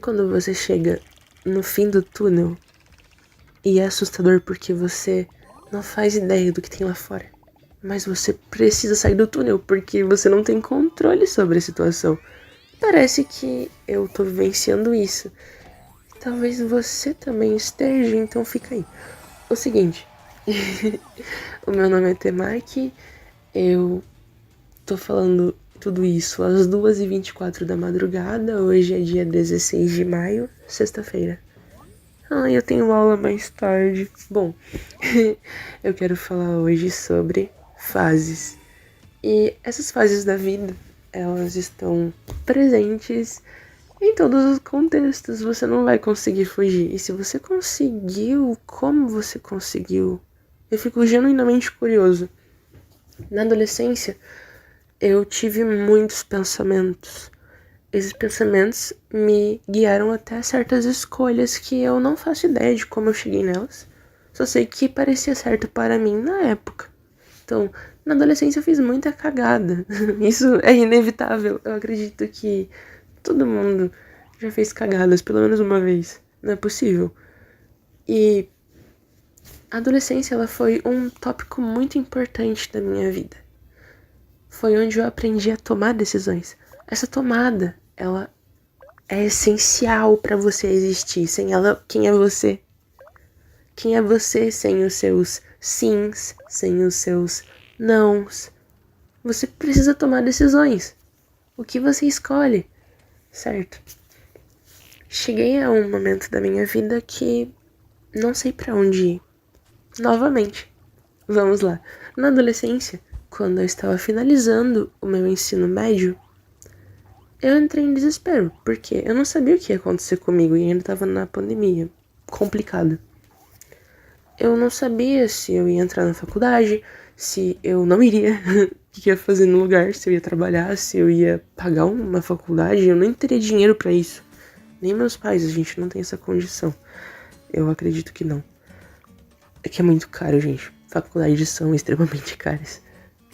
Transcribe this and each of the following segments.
Quando você chega no fim do túnel e é assustador porque você não faz ideia do que tem lá fora, mas você precisa sair do túnel porque você não tem controle sobre a situação. Parece que eu tô vivenciando isso. Talvez você também esteja, então fica aí. O seguinte, o meu nome é Temaki, eu tô falando tudo isso às 2h24 da madrugada, hoje é dia 16 de maio, sexta-feira. Eu tenho aula mais tarde. Bom, eu quero falar hoje sobre fases. E essas fases da vida, elas estão presentes em todos os contextos. Você não vai conseguir fugir. E se você conseguiu, como você conseguiu? Eu fico genuinamente curioso. Na adolescência, eu tive muitos pensamentos. Esses pensamentos me guiaram até certas escolhas que eu não faço ideia de como eu cheguei nelas. Só sei que parecia certo para mim na época. Então, na adolescência eu fiz muita cagada. Isso é inevitável. Eu acredito que todo mundo já fez cagadas pelo menos uma vez. Não é possível. E a adolescência ela foi um tópico muito importante da minha vida. Foi onde eu aprendi a tomar decisões. Essa tomada, ela é essencial para você existir. Sem ela, quem é você? Quem é você sem os seus sims, sem os seus nãos? Você precisa tomar decisões. O que você escolhe, certo? Cheguei a um momento da minha vida que não sei para onde ir. Novamente, vamos lá. Na adolescência, quando eu estava finalizando o meu ensino médio, eu entrei em desespero, porque eu não sabia o que ia acontecer comigo e ainda estava na pandemia. Complicado. Eu não sabia se eu ia entrar na faculdade, se eu não iria, o que eu ia fazer no lugar, se eu ia trabalhar, se eu ia pagar uma faculdade. Eu nem teria dinheiro pra isso. Nem meus pais, a gente não tem essa condição. Eu acredito que não. É que é muito caro, gente. Faculdades são extremamente caras.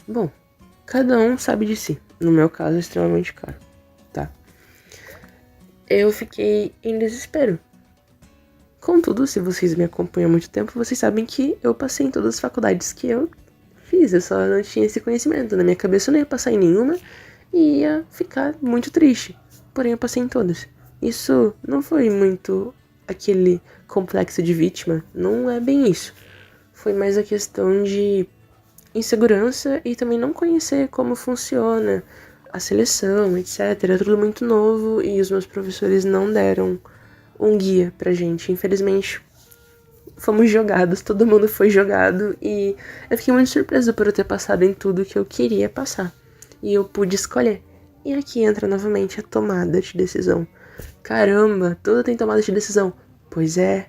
Bom, cada um sabe de si. No meu caso, é extremamente caro, tá? Eu fiquei em desespero. Contudo, se vocês me acompanham há muito tempo, vocês sabem que eu passei em todas as faculdades que eu fiz. Eu só não tinha esse conhecimento. Na minha cabeça eu não ia passar em nenhuma e ia ficar muito triste. Porém, eu passei em todas. Isso não foi muito aquele complexo de vítima. Não é bem isso. Foi mais a questão de insegurança e também não conhecer como funciona a seleção, etc. Era tudo muito novo e os meus professores não deram um guia pra gente. Infelizmente, fomos jogados, todo mundo foi jogado e eu fiquei muito surpresa por eu ter passado em tudo que eu queria passar. E eu pude escolher. E aqui entra novamente a tomada de decisão. Caramba, tudo tem tomada de decisão. Pois é.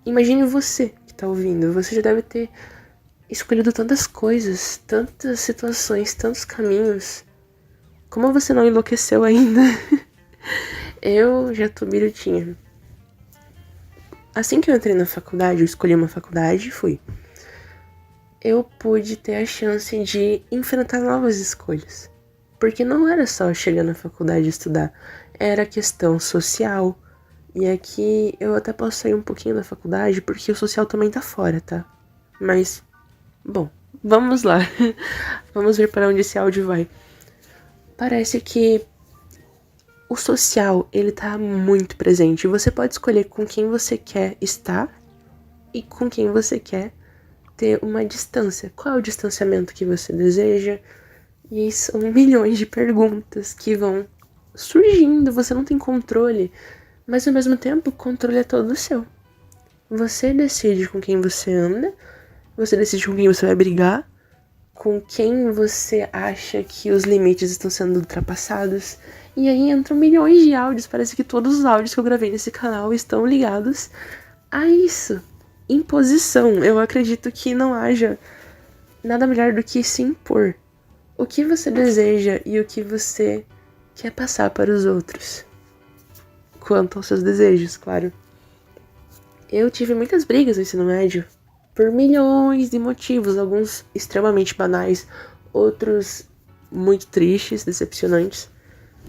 Imagine você que tá ouvindo. Você já deve ter escolhido tantas coisas, tantas situações, tantos caminhos. Como você não enlouqueceu ainda? Eu já tô birutinha. Assim que eu entrei na faculdade, eu escolhi uma faculdade e fui. Eu pude ter a chance de enfrentar novas escolhas. Porque não era só chegar na faculdade e estudar, era questão social. E aqui eu até posso sair um pouquinho da faculdade, porque o social também tá fora, tá? Mas, bom, vamos lá. Vamos ver para onde esse áudio vai. Parece que o social, ele tá muito presente. Você pode escolher com quem você quer estar e com quem você quer ter uma distância. Qual é o distanciamento que você deseja? E são milhões de perguntas que vão surgindo, você não tem controle. Mas ao mesmo tempo, o controle é todo seu. Você decide com quem você anda, você decide com quem você vai brigar, com quem você acha que os limites estão sendo ultrapassados. E aí entram milhões de áudios, parece que todos os áudios que eu gravei nesse canal estão ligados a isso. Imposição. Eu acredito que não haja nada melhor do que se impor. O que você deseja e o que você quer passar para os outros. Quanto aos seus desejos, claro. Eu tive muitas brigas no ensino médio por milhões de motivos, alguns extremamente banais, outros muito tristes, decepcionantes.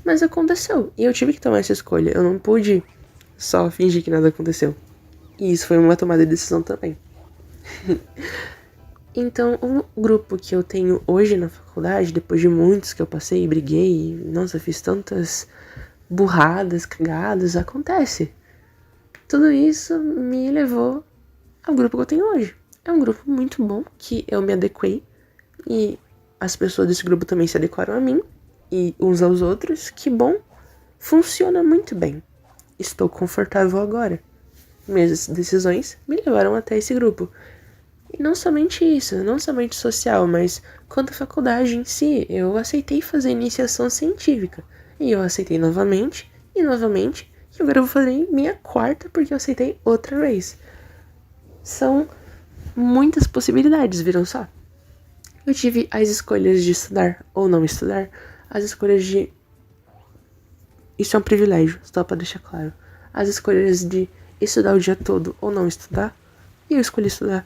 Mas aconteceu, e eu tive que tomar essa escolha. Eu não pude só fingir que nada aconteceu. E isso foi uma tomada de decisão também. Então, o grupo que eu tenho hoje na faculdade, depois de muitos que eu passei, briguei, nossa, fiz tantas burradas, cagadas, acontece. Tudo isso me levou ao grupo que eu tenho hoje. É um grupo muito bom, que eu me adequei, e as pessoas desse grupo também se adequaram a mim, e uns aos outros. Que bom, funciona muito bem. Estou confortável agora. Minhas decisões me levaram até esse grupo. E não somente isso, não somente social, mas quanto à faculdade em si, eu aceitei fazer iniciação científica. E eu aceitei novamente, e novamente, e agora eu vou fazer minha quarta porque eu aceitei outra vez. São muitas possibilidades, viram só? Eu tive as escolhas de estudar ou não estudar, as escolhas de... Isso é um privilégio, só pra deixar claro. As escolhas de estudar o dia todo ou não estudar, e eu escolhi estudar.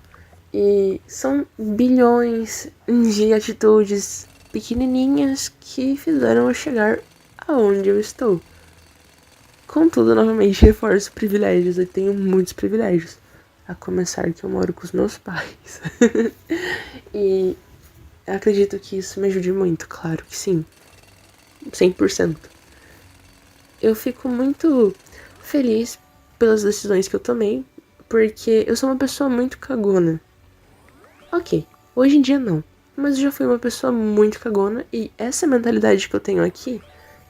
E são bilhões de atitudes pequenininhas que fizeram eu chegar aonde eu estou. Contudo, novamente, reforço privilégios. Eu tenho muitos privilégios. A começar que eu moro com os meus pais. E acredito que isso me ajude muito, claro que sim. 100%. Eu fico muito feliz pelas decisões que eu tomei, porque eu sou uma pessoa muito cagona. Ok, hoje em dia não, mas eu já fui uma pessoa muito cagona, e essa mentalidade que eu tenho aqui,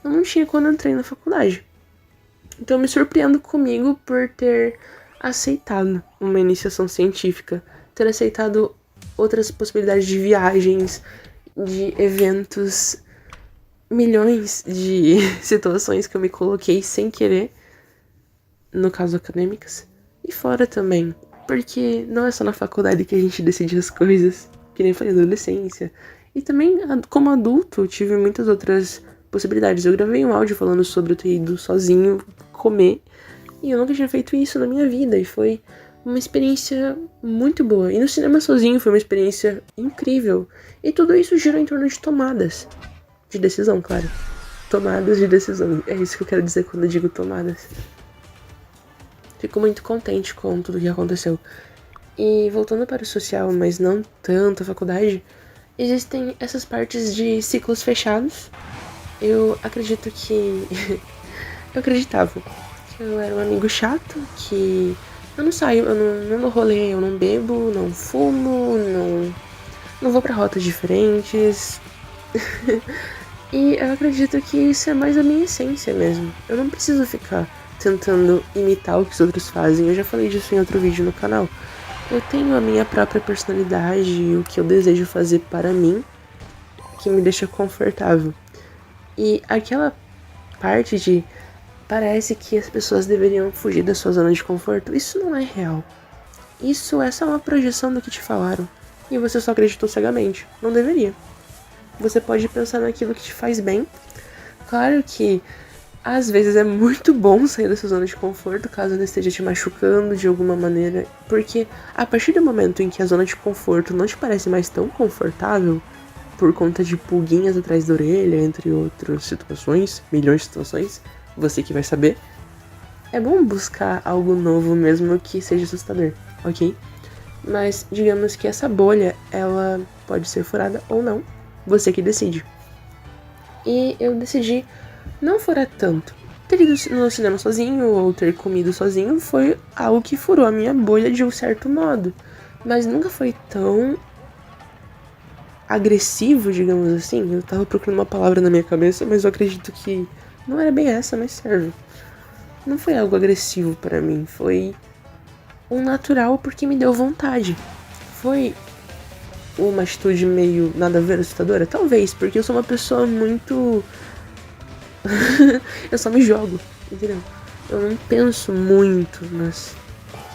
eu não tinha quando eu entrei na faculdade. Então eu me surpreendo comigo por ter aceitado uma iniciação científica, ter aceitado outras possibilidades de viagens, de eventos, milhões de situações que eu me coloquei sem querer, no caso acadêmicas, e fora também. Porque não é só na faculdade que a gente decide as coisas, que nem falei, adolescência. E também, como adulto, eu tive muitas outras possibilidades. Eu gravei um áudio falando sobre eu ter ido sozinho comer, e eu nunca tinha feito isso na minha vida, e foi uma experiência muito boa. E no cinema sozinho foi uma experiência incrível. E tudo isso gira em torno de tomadas de decisão, claro. Tomadas de decisão, é isso que eu quero dizer quando eu digo tomadas. Fico muito contente com tudo que aconteceu. E voltando para o social, mas não tanto a faculdade, existem essas partes de ciclos fechados. Eu acredito que... eu acreditava que eu era um amigo chato, que eu não saio, eu não dou rolê, eu não bebo, não fumo, não vou pra rotas diferentes. E eu acredito que isso é mais a minha essência mesmo. Eu não preciso ficar tentando imitar o que os outros fazem. Eu já falei disso em outro vídeo no canal. Eu tenho a minha própria personalidade, o que eu desejo fazer para mim, que me deixa confortável. E aquela parte de parece que as pessoas deveriam fugir da sua zona de conforto, isso não é real. Isso é só uma projeção do que te falaram. E você só acreditou cegamente. Não deveria. Você pode pensar naquilo que te faz bem. Claro que às vezes é muito bom sair da sua zona de conforto, caso não esteja te machucando de alguma maneira, porque a partir do momento em que a zona de conforto não te parece mais tão confortável, por conta de pulguinhas atrás da orelha, entre outras situações, milhões de situações, você que vai saber, é bom buscar algo novo mesmo que seja assustador, ok? Mas digamos que essa bolha, ela pode ser furada ou não, você que decide. E eu decidi não furar tanto. Ter ido no cinema sozinho ou ter comido sozinho foi algo que furou a minha bolha de um certo modo. Mas nunca foi tão agressivo, digamos assim. Eu tava procurando uma palavra na minha cabeça, mas eu acredito que não era bem essa, mas serve. Não foi algo agressivo para mim, foi um natural porque me deu vontade. Foi uma atitude meio nada a ver assustadora? Talvez, porque eu sou uma pessoa muito... eu só me jogo, entendeu? Eu não penso muito nas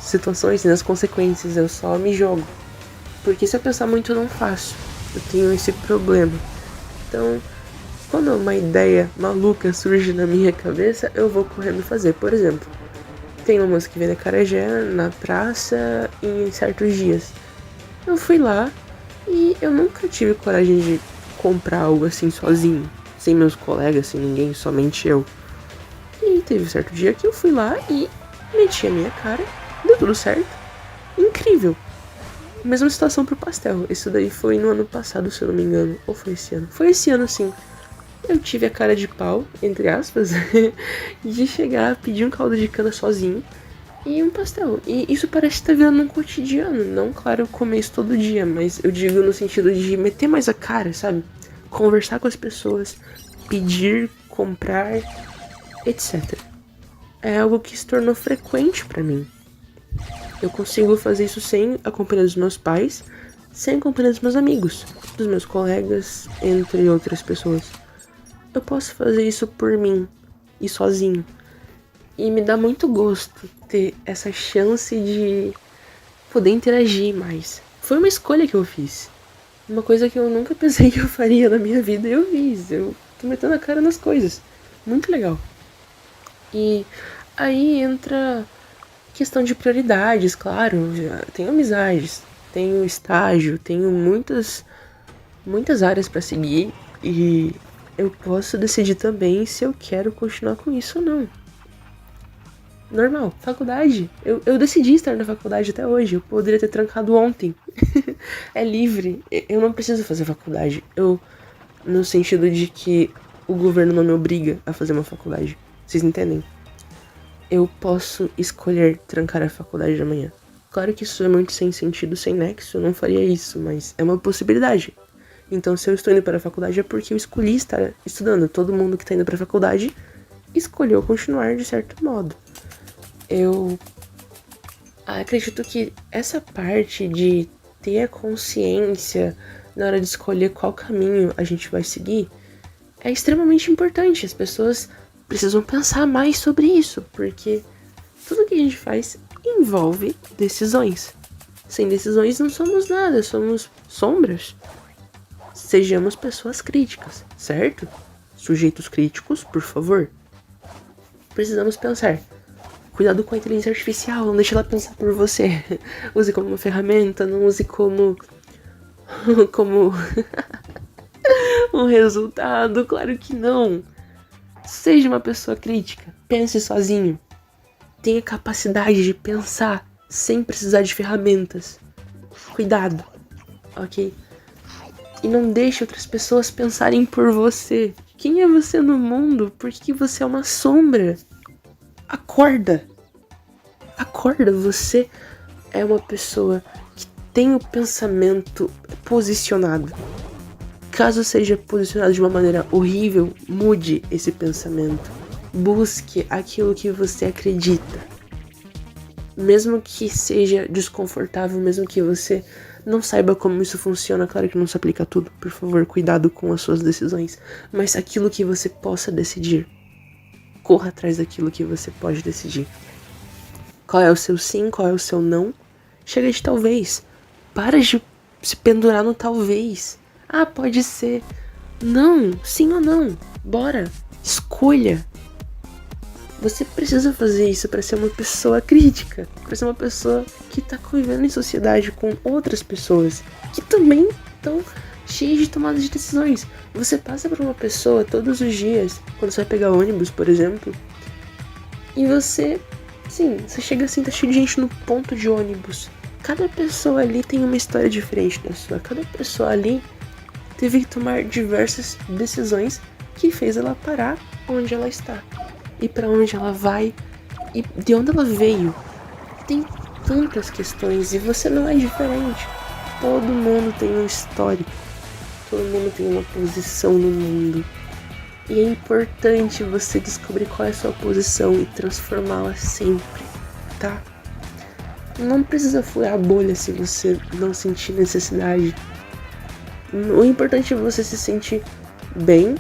situações e nas consequências, eu só me jogo. Porque se eu pensar muito eu não faço. Eu tenho esse problema. Então, quando uma ideia maluca surge na minha cabeça, eu vou correndo fazer. Por exemplo, tem uma moça que vende acarajé na praça em certos dias. Eu fui lá e eu nunca tive coragem de comprar algo assim sozinho, sem meus colegas, sem ninguém, somente eu. E teve um certo dia que eu fui lá e meti a minha cara, deu tudo certo. Incrível. Mesma situação pro pastel. Isso daí foi no ano passado, se eu não me engano. Ou foi esse ano? Foi esse ano, sim. Eu tive a cara de pau, entre aspas, de chegar, pedir um caldo de cana sozinho e um pastel. E isso parece estar virando um cotidiano. Não, claro, comer isso todo dia, mas eu digo no sentido de meter mais a cara, sabe? Conversar com as pessoas, pedir, comprar, etc. É algo que se tornou frequente pra mim. Eu consigo fazer isso sem a companhia dos meus pais, sem a companhia dos meus amigos, dos meus colegas, entre outras pessoas. Eu posso fazer isso por mim e sozinho. E me dá muito gosto ter essa chance de poder interagir mais. Foi uma escolha que eu fiz. Uma coisa que eu nunca pensei que eu faria na minha vida e eu fiz. Eu tô metendo a cara nas coisas. Muito legal. E aí entra questão de prioridades, claro. Tenho amizades, tenho estágio, tenho muitas áreas pra seguir e eu posso decidir também se eu quero continuar com isso ou não. Normal, faculdade. Eu decidi estar na faculdade até hoje. Eu poderia ter trancado ontem. É livre. Eu não preciso fazer faculdade. No sentido de que o governo não me obriga a fazer uma faculdade. Vocês entendem? Eu posso escolher trancar a faculdade de amanhã. Claro que isso é muito sem sentido, sem nexo. Eu não faria isso, mas é uma possibilidade. Então, se eu estou indo para a faculdade é porque eu escolhi estar estudando. Todo mundo que está indo para a faculdade escolheu continuar de certo modo. Eu acredito que essa parte de ter a consciência na hora de escolher qual caminho a gente vai seguir é extremamente importante. As pessoas precisam pensar mais sobre isso, porque tudo que a gente faz envolve decisões. Sem decisões não somos nada, somos sombras. Sejamos pessoas críticas, certo? Sujeitos críticos, por favor. Precisamos pensar. Cuidado com a inteligência artificial, não deixe ela pensar por você. Use como uma ferramenta, não use como um resultado, claro que não. Seja uma pessoa crítica, pense sozinho. Tenha capacidade de pensar sem precisar de ferramentas. Cuidado, ok? E não deixe outras pessoas pensarem por você. Quem é você no mundo? Por que você é uma sombra? Acorda! Acorda, você é uma pessoa que tem o pensamento posicionado. Caso seja posicionado de uma maneira horrível, mude esse pensamento. Busque aquilo que você acredita. Mesmo que seja desconfortável, mesmo que você não saiba como isso funciona, claro que não se aplica a tudo, por favor, cuidado com as suas decisões. Mas aquilo que você possa decidir, corra atrás daquilo que você pode decidir. Qual é o seu sim, qual é o seu não? Chega de talvez. Para de se pendurar no talvez. Ah, pode ser. Não, sim ou não. Bora. Escolha. Você precisa fazer isso para ser uma pessoa crítica. Para ser uma pessoa que tá convivendo em sociedade com outras pessoas que também estão cheias de tomadas de decisões. Você passa por uma pessoa todos os dias, quando você vai pegar ônibus, por exemplo, e você chega assim, tá cheio de gente no ponto de ônibus. Cada pessoa ali tem uma história diferente da sua. Cada pessoa ali teve que tomar diversas decisões que fez ela parar onde ela está. E pra onde ela vai. E de onde ela veio. Tem tantas questões e você não é diferente. Todo mundo tem um histórico. Todo mundo tem uma posição no mundo. E é importante você descobrir qual é a sua posição e transformá-la sempre, tá? Não precisa furar a bolha se você não sentir necessidade. O importante é você se sentir bem,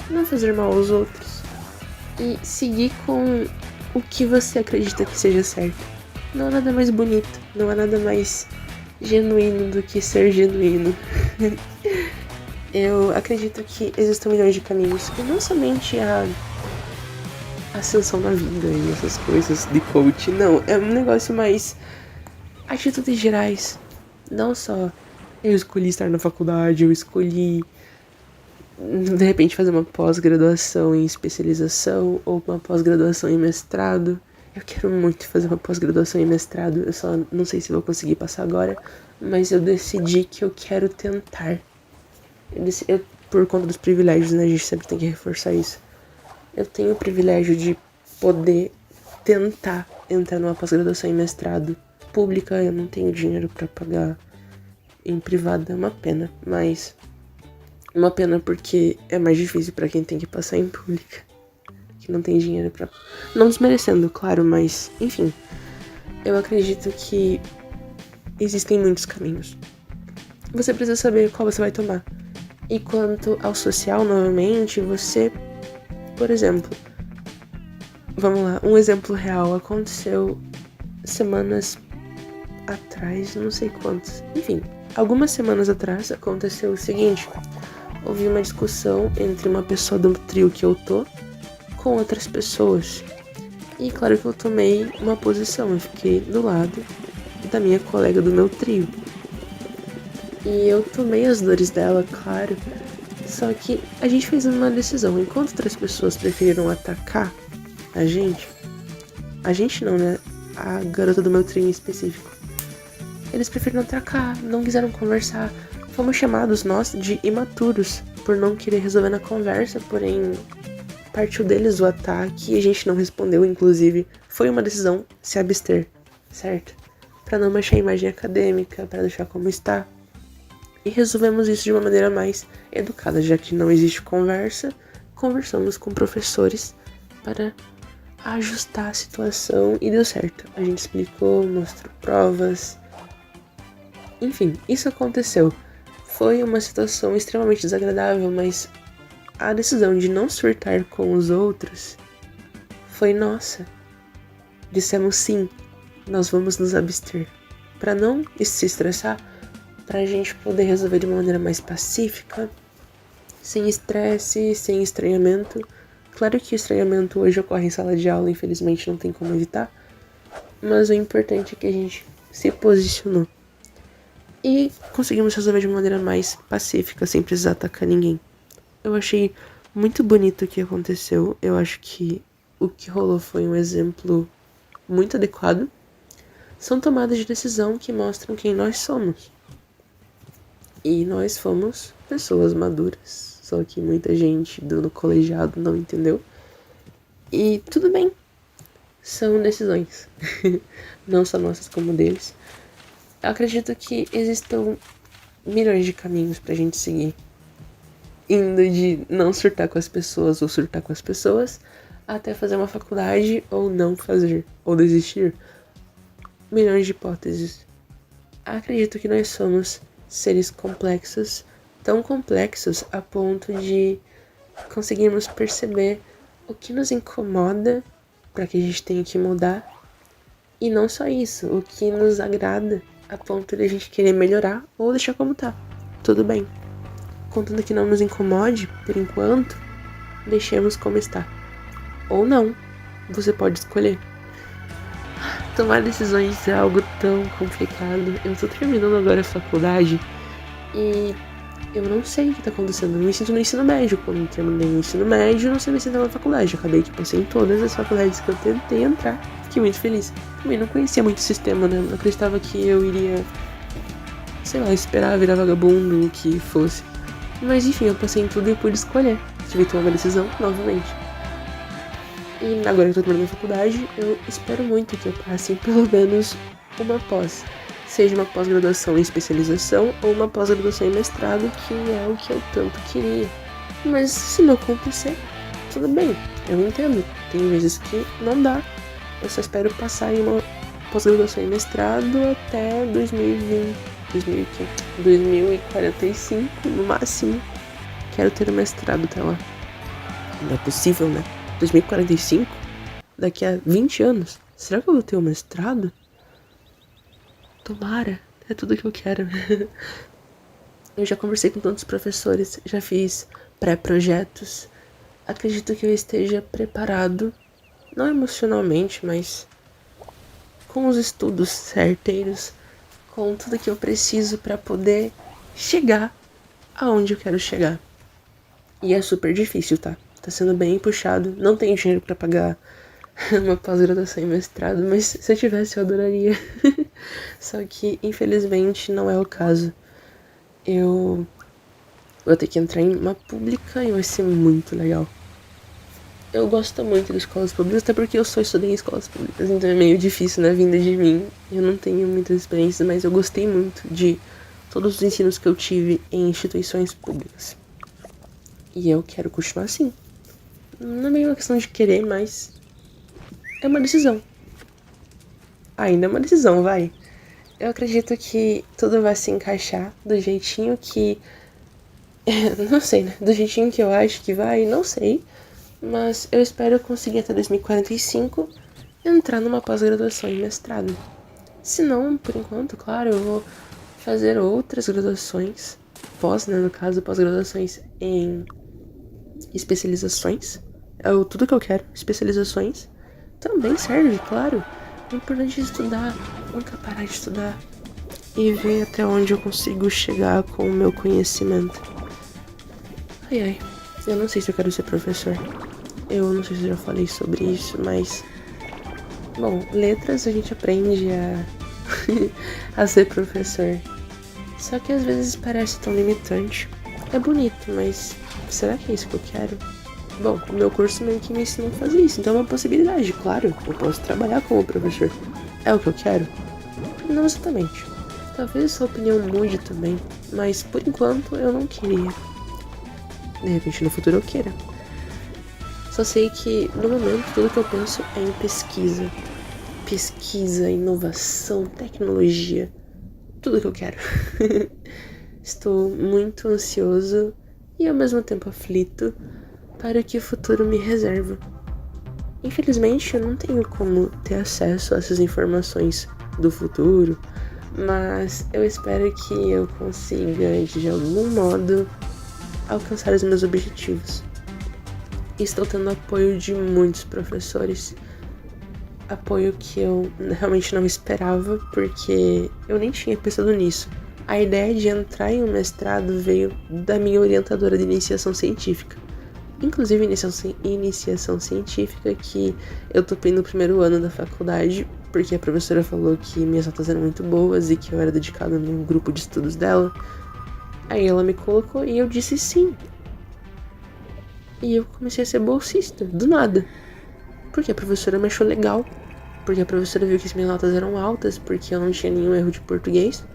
não fazer mal aos outros e seguir com o que você acredita que seja certo. Não há nada mais bonito, não há nada mais genuíno do que ser genuíno. Eu acredito que existem milhões de caminhos e não somente a ascensão na vida e essas coisas de coach, não. É um negócio mais atitudes gerais. Não só eu escolhi estar na faculdade, eu escolhi de repente fazer uma pós-graduação em especialização ou uma pós-graduação em mestrado. Eu quero muito fazer uma pós-graduação em mestrado, eu só não sei se vou conseguir passar agora, mas eu decidi que eu quero tentar. Por conta dos privilégios, né, a gente sempre tem que reforçar isso. Eu tenho o privilégio de poder tentar entrar numa pós-graduação em mestrado pública. Eu não tenho dinheiro pra pagar em privada, é uma pena, mas uma pena porque é mais difícil pra quem tem que passar em pública, que não tem dinheiro pra... Não desmerecendo, claro, mas enfim, eu acredito que existem muitos caminhos. Você precisa saber qual você vai tomar. E quanto ao social, novamente, você, por exemplo, vamos lá, um exemplo real aconteceu semanas atrás, não sei quantas, enfim, algumas semanas atrás aconteceu o seguinte: houve uma discussão entre uma pessoa do trio que eu tô com outras pessoas. E claro que eu tomei uma posição, eu fiquei do lado da minha colega do meu trio. E eu tomei as dores dela, claro. Só que a gente fez uma decisão. Enquanto outras pessoas preferiram atacar a gente não, né? A garota do meu trio em específico. Eles preferiram atacar, não quiseram conversar. Fomos chamados, nós, de imaturos por não querer resolver na conversa, porém partiu deles o ataque e a gente não respondeu, inclusive. Foi uma decisão se abster, certo? Pra não manchar a imagem acadêmica, pra deixar como está. E resolvemos isso de uma maneira mais educada, já que não existe conversa. Conversamos com professores para ajustar a situação e deu certo. A gente explicou, mostrou provas. Enfim, isso aconteceu. Foi uma situação extremamente desagradável, mas a decisão de não surtar com os outros foi nossa. Dissemos sim, nós vamos nos abster. Para não se estressar, pra gente poder resolver de uma maneira mais pacífica, sem estresse, sem estranhamento. Claro que o estranhamento hoje ocorre em sala de aula, infelizmente não tem como evitar, mas o importante é que a gente se posicionou. E conseguimos resolver de uma maneira mais pacífica, sem precisar atacar ninguém. Eu achei muito bonito o que aconteceu, eu acho que o que rolou foi um exemplo muito adequado. São tomadas de decisão que mostram quem nós somos. E nós fomos pessoas maduras, só que muita gente do colegiado não entendeu. E tudo bem, são decisões, não só nossas como deles. Eu acredito que existam milhões de caminhos pra gente seguir. Indo de não surtar com as pessoas ou surtar com as pessoas, até fazer uma faculdade ou não fazer, ou desistir. Milhões de hipóteses. Acredito que nós somos seres complexos, tão complexos a ponto de conseguirmos perceber o que nos incomoda para que a gente tenha que mudar, e não só isso, o que nos agrada a ponto de a gente querer melhorar ou deixar como tá. Tudo bem. Contanto que não nos incomode, por enquanto, deixemos como está. Ou não, você pode escolher. Tomar decisões é algo tão complicado. Eu tô terminando agora a faculdade e eu não sei o que tá acontecendo. Eu me sinto no ensino médio. Quando eu terminei o ensino médio, eu não sei me sentar na faculdade. Acabei que passei em todas as faculdades que eu tentei entrar. Fiquei muito feliz. Também não conhecia muito o sistema, né? Não acreditava que eu iria, sei lá, esperar virar vagabundo, o que fosse. Mas enfim, eu passei em tudo e pude escolher. Tive que tomar uma decisão novamente. E agora que eu tô terminando a faculdade, eu espero muito que eu passe pelo menos uma pós. Seja uma pós-graduação em especialização ou uma pós-graduação em mestrado, que é o que eu tanto queria. Mas se não acontecer, tudo bem, eu entendo. Tem vezes que não dá. Eu só espero passar em uma pós-graduação em mestrado até 2045, no máximo. Quero ter um mestrado até lá. Não é possível, né? 2045? Daqui a 20 anos? Será que eu vou ter um mestrado? Tomara, é tudo que eu quero. Eu já conversei com tantos professores, já fiz pré-projetos. Acredito que eu esteja preparado, não emocionalmente, mas com os estudos certeiros, com tudo que eu preciso para poder chegar aonde eu quero chegar. E é super difícil, tá? Tá sendo bem puxado. Não tenho dinheiro pra pagar uma pós-graduação e mestrado, mas se eu tivesse eu adoraria. Só que, infelizmente, não é o caso. Eu vou ter que entrar em uma pública e vai ser muito legal. Eu gosto muito de escolas públicas, até porque eu só estudei em escolas públicas, então é meio difícil, né, vinda de mim. Eu não tenho muitas experiências, mas eu gostei muito de todos os ensinos que eu tive em instituições públicas. E eu quero continuar assim. Não é meio uma questão de querer, mas é uma decisão. Ainda é uma decisão, vai. Eu acredito que tudo vai se encaixar do jeitinho que... não sei, né? Do jeitinho que eu acho que vai, não sei. Mas eu espero conseguir até 2045 entrar numa pós-graduação e mestrado. Se não, por enquanto, claro, eu vou fazer outras graduações. Né? No caso, pós-graduações em especializações. É tudo que eu quero. Especializações também serve, claro. É importante estudar, nunca parar de estudar. E ver até onde eu consigo chegar com o meu conhecimento. Ai, ai. Eu não sei se eu quero ser professor. Eu não sei se eu já falei sobre isso, mas... Bom, letras a gente aprende a ser professor. Só que às vezes parece tão limitante. É bonito, mas será que é isso que eu quero? Bom, o meu curso meio que me ensinou a fazer isso, então é uma possibilidade, claro. Eu posso trabalhar como professor. É o que eu quero? Não exatamente. Talvez sua opinião mude também, mas por enquanto eu não queria. De repente no futuro eu queira. Só sei que, no momento, tudo que eu penso é em pesquisa. Pesquisa, inovação, tecnologia. Tudo que eu quero. Estou muito ansioso e, ao mesmo tempo, aflito para o que o futuro me reserva. Infelizmente, eu não tenho como ter acesso a essas informações do futuro, mas eu espero que eu consiga, de algum modo, alcançar os meus objetivos. Estou tendo apoio de muitos professores, apoio que eu realmente não esperava, porque eu nem tinha pensado nisso. A ideia de entrar em um mestrado veio da minha orientadora de iniciação científica. Inclusive, iniciação científica que eu topei no primeiro ano da faculdade, porque a professora falou que minhas notas eram muito boas e que eu era dedicado no grupo de estudos dela. Aí ela me colocou e eu disse sim. E eu comecei a ser bolsista, do nada. Porque a professora me achou legal. Porque a professora viu que as minhas notas eram altas, porque eu não tinha nenhum erro de português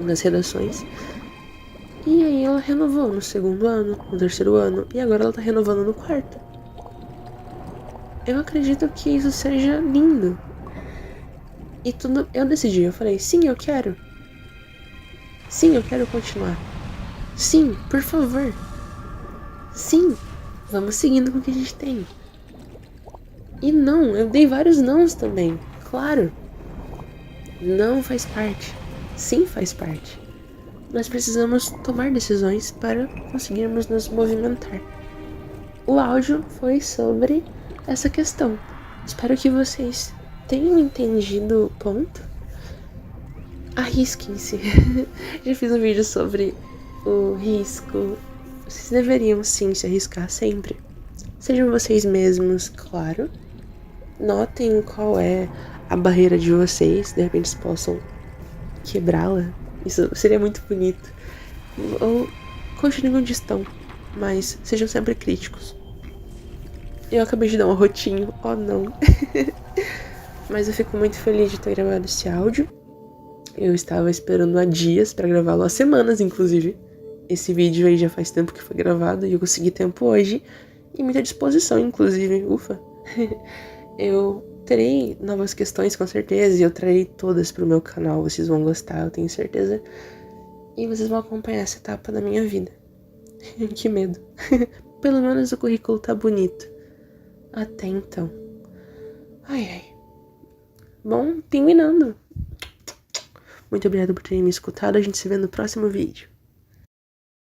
nas redações. E aí ela renovou no segundo ano, no terceiro ano, e agora ela tá renovando no quarto. Eu acredito que isso seja lindo. E tudo, eu decidi, eu falei, sim, eu quero. Sim, eu quero continuar. Sim, por favor. Sim, vamos seguindo com o que a gente tem. E não, eu dei vários nãos também, claro. Não faz parte. Sim, faz parte. Nós precisamos tomar decisões para conseguirmos nos movimentar. O áudio foi sobre essa questão. Espero que vocês tenham entendido o ponto. Arrisquem-se. Já fiz um vídeo sobre o risco. Vocês deveriam sim se arriscar sempre. Sejam vocês mesmos, claro. Notem qual é a barreira de vocês. De repente vocês possam quebrá-la. Isso seria muito bonito. Ou continuem onde estão, mas sejam sempre críticos. Eu acabei de dar um rotinho, oh não. Mas eu fico muito feliz de ter gravado esse áudio. Eu estava esperando há dias pra gravá-lo, há semanas inclusive. Esse vídeo aí já faz tempo que foi gravado e eu consegui tempo hoje. E muita disposição, inclusive, ufa. Eu terei novas questões com certeza e eu trarei todas pro meu canal. Vocês vão gostar, eu tenho certeza. E vocês vão acompanhar essa etapa da minha vida. Que medo. Pelo menos o currículo tá bonito. Até então. Ai, ai. Bom, pinguinando. Muito obrigada por terem me escutado. A gente se vê no próximo vídeo.